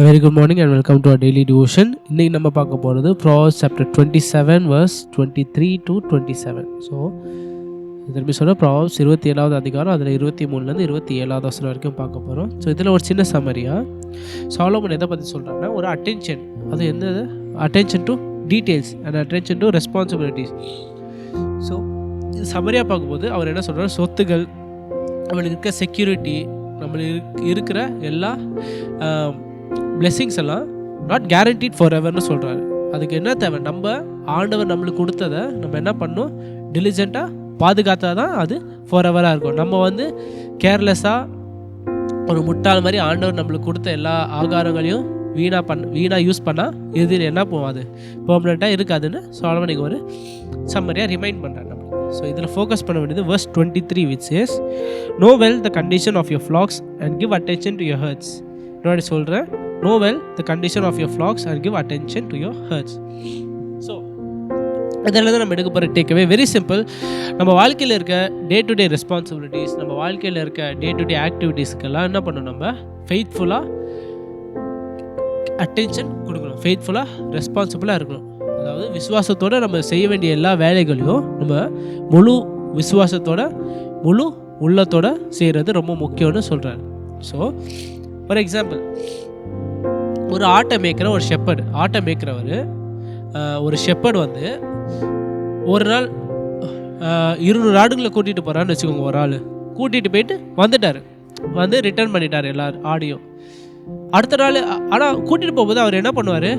A very good morning and welcome to our daily devotion. இன்னைக்கு நம்ம பார்க்க போகிறது Proverbs chapter 27 verse 23 to 27. So திரும்பி சொல்ல Proverbs 27வது அதிகாரம் அதில் 23லேருந்து 27வது வசனம் வரைக்கும் பார்க்க போகிறோம். ஸோ இதில் ஒரு சின்ன சம்மரியாக சாலமன் எதை பற்றி சொல்கிறாங்கன்னா ஒரு அட்டென்ஷன், அது என்னது attention to details and attention to responsibilities. So இது சம்மரியாக பார்க்கும்போது அவர் என்ன சொல்கிறார், சொத்துகள், நம்மளுக்கு இருக்க செக்யூரிட்டி, நம்மளுக்கு இருக்கிற எல்லா பிளெஸிங்ஸ் எல்லாம் நாட் கேரண்டீட் ஃபார் எவர்னு சொல்கிறாரு. அதுக்கு என்ன தேவை, நம்ம ஆண்டவர் நம்மளுக்கு கொடுத்ததை நம்ம என்ன பண்ணணும், டிலிஜெண்ட்டாக பாதுகாத்தா தான் அது ஃபார் எவராக இருக்கும். நம்ம கேர்லெஸ்ஸாக ஒரு முட்டாள் மாதிரி ஆண்டவர் நம்மளுக்கு கொடுத்த எல்லா ஆகாரங்களையும் வீணாக யூஸ் பண்ணால் இதில் என்ன போகும், அது பெர்மனெண்ட்டாக இருக்காதுன்னு சாலமன் நீங்கள் ஒரு சம்மரியாக ரிமைண்ட் பண்ணுறாரு நம்மளுக்கு. ஸோ இதில் ஃபோக்கஸ் பண்ண வேண்டியது verse 23 which says, know well the condition of your flocks and give attention to your herds. இன்னொரு சொல்கிறேன், know well the condition of your flocks and give attention to your herds. So இதில் தான் நம்ம எடுக்க போகிற takeaway very simple. நம்ம வாழ்க்கையில் இருக்க டே டு டே ரெஸ்பான்சிபிலிட்டிஸ், நம்ம வாழ்க்கையில் இருக்க டே டு டே ஆக்டிவிட்டீஸ்க்கெல்லாம் என்ன பண்ணணும், நம்ம ஃபெய்த்ஃபுல்லாக அட்டென்ஷன் கொடுக்கணும், ஃபெய்த்ஃபுல்லாக ரெஸ்பான்சிபிளாக இருக்கணும். அதாவது விசுவாசத்தோடு நம்ம செய்ய வேண்டிய எல்லா வேலைகளையும் நம்ம முழு விசுவாசத்தோட முழு உள்ளத்தோட செய்கிறது ரொம்ப முக்கியம்னு சொல்கிறாரு. ஸோ ஃபார் எக்ஸாம்பிள், ஒரு ஆட்டை மேய்க்கிற ஒரு ஷெப்பர்டு, ஆட்டை மேய்க்கிறவர் ஒரு ஷெப்பர்டு ஒரு நாள் 200 ஆடுகளை கூட்டிகிட்டு போகிறான்னு வச்சுக்கோங்க. ஒரு ஆள் கூட்டிகிட்டு போயிட்டு வந்துட்டார், ரிட்டர்ன் பண்ணிட்டார் எல்லா ஆடையும். அடுத்த நாள் ஆனால் கூட்டிகிட்டு போகும்போது அவர் என்ன பண்ணுவார்,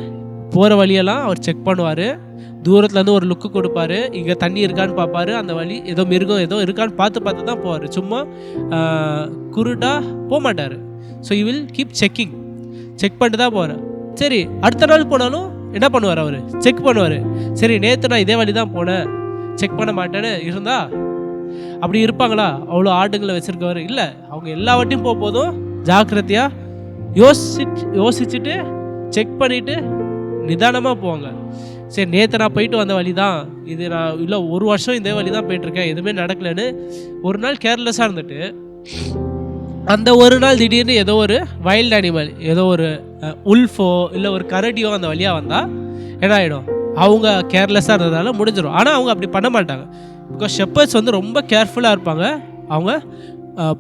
போகிற வழியெல்லாம் அவர் செக் பண்ணுவார், தூரத்துலேருந்து ஒரு லுக்கு கொடுப்பாரு, இங்கே தண்ணி இருக்கான்னு பார்ப்பாரு, அந்த வழி ஏதோ மிருகம் ஏதோ இருக்கான்னு பார்த்து தான் போவார், சும்மா குருடாக போக மாட்டார். So you will keep check பண்ணிட்டு தான் போகிறார். சரி, அடுத்த நாள் போனாலும் என்ன பண்ணுவார், அவர் செக் பண்ணுவார். சரி, நேற்று நான் இதே வழி தான் போனேன், செக் பண்ண மாட்டேன்னு இருந்தா அப்படி இருப்பாங்களா? அவ்வளோ ஆடுங்களை வச்சுருக்கவர் இல்லை. அவங்க எல்லா வாட்டியும் போதும் ஜாக்கிரதையாக யோசிச்சுட்டு செக் பண்ணிவிட்டு நிதானமாக போவாங்க. சரி, நேற்று நான் போயிட்டு வந்த வழி தான் இது, நான் இல்லை 1 வருஷம் இதே வழி தான் போயிட்டுருக்கேன், எதுவுமே நடக்கலைன்னு ஒரு நாள் கேர்லெஸ்ஸாக இருந்துட்டு அந்த ஒரு நாள் திடீர்னு ஏதோ ஒரு வைல்ட் அனிமல், ஏதோ ஒரு உல்ஃபோ இல்லை ஒரு கரடியோ அந்த வழியாக வந்தால் என்ன ஆகிடும், அவங்க கேர்லெஸ்ஸாக இருந்ததால முடிஞ்சிடும். ஆனால் அவங்க அப்படி பண்ண மாட்டாங்க. பிகாஸ் ஷெப்பர்ட்ஸ் ரொம்ப கேர்ஃபுல்லாக இருப்பாங்க. அவங்க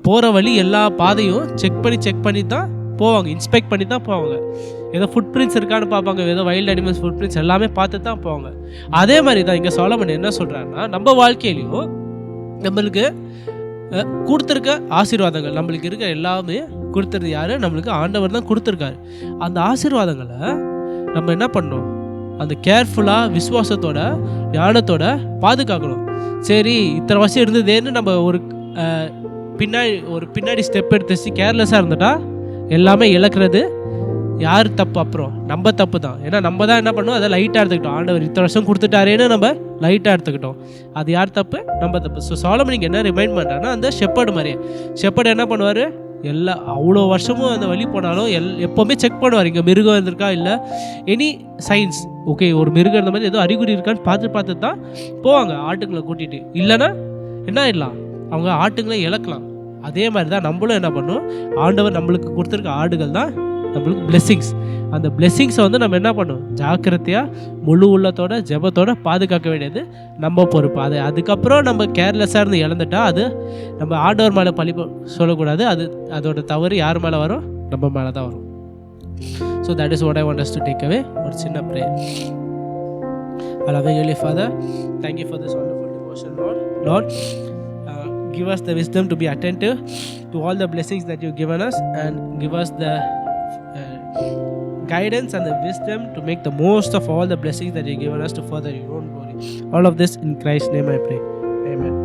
போகிற வழி எல்லா பாதையும் செக் பண்ணி தான் போவாங்க, இன்ஸ்பெக்ட் பண்ணி தான் போவாங்க. ஏதோ ஃபுட் பிரிண்ட்ஸ் இருக்கான்னு பார்ப்பாங்க, ஏதோ வைல்ட் அனிமல்ஸ் ஃபுட் பிரிண்ட்ஸ் எல்லாமே பார்த்து தான் போவாங்க. அதே மாதிரி தான் இங்கே சாலமன் என்ன சொல்கிறாருன்னா, நம்ம வாழ்க்கையிலையும் நம்மளுக்கு கொடுத்துருக்க ஆசீர்வாதங்கள், நம்மளுக்கு இருக்க எல்லாமே கொடுத்துருது யார், நம்மளுக்கு ஆண்டவர் தான் கொடுத்துருக்காரு. அந்த ஆசீர்வாதங்களை நம்ம என்ன பண்ணணும், அந்த கேர்ஃபுல்லாக விசுவாசத்தோட ஞானத்தோட பாதுகாக்கணும். சரி, இத்தனை வருஷம் இருந்ததேன்னு நம்ம ஒரு பின்னாடி ஸ்டெப் எடுத்து கேர்லெஸ்ஸாக இருந்துட்டா எல்லாமே இழக்கிறது யார் தப்பு, அப்புறம் நம்ம தப்பு தான். ஏன்னா நம்ம தான் என்ன பண்ணோம், அதை லைட்டாக எடுத்துக்கிட்டோம். ஆண்டவர் இத்தனை வருஷம் கொடுத்துட்டாரேன்னு நம்ம லைட்டாக எடுத்துக்கிட்டோம். அது யார் தப்பு, நம்ம தப்பு. ஸோ சாலமன் நீங்கள் என்ன ரிமைண்ட் பண்ணுறாங்கன்னா, அந்த ஷெப்பர்டு மாதிரியே, ஷெப்பர்டு என்ன பண்ணுவார், அவ்வளோ வருஷமும் அந்த வழி போனாலும் எப்போவுமே செக் பண்ணுவார், இங்கே மிருகம் இருந்திருக்கா இல்லை எனி சயின்ஸ், ஓகே ஒரு மிருகம் இந்த மாதிரி ஏதோ அறிகுறி இருக்கான்னு பார்த்து தான் போவாங்க ஆட்டுங்களை கூட்டிகிட்டு. இல்லைன்னா என்ன ஆயிடலாம், அவங்க ஆட்டுங்களை இழக்கலாம். அதே மாதிரி தான் நம்மளும் என்ன பண்ணணும், ஆண்டவர் நம்மளுக்கு கொடுத்துருக்க ஆடுகள் தான் நம்மளுக்கு பிளெஸ்ஸிங்ஸ். அந்த பிளெஸ்ஸிங்ஸை நம்ம என்ன பண்ணணும், ஜாக்கிரதையாக முழு உள்ளத்தோட ஜெபத்தோட பாதுகாக்க வேண்டியது நம்ம பொறுப்பு. அதுக்கப்புறம் நம்ம கேர்லெஸ்ஸாக இருந்து இழந்துட்டா அது நம்ம ஆண்டவர் மேலே பழி சொல்லக்கூடாது. அதோட தவறு யார் மேலே வரும், நம்ம மேலே தான் வரும். So that is what I want us to take away. ஒரு சின்ன prayer. Loving Father, thank you for this wonderful devotion, Lord. Give us the wisdom to be attentive to all the blessings that you've given us, and give us the guidance and the wisdom to make the most of all the blessings that you've given us to further your own glory. All of this in Christ's name I pray. Amen.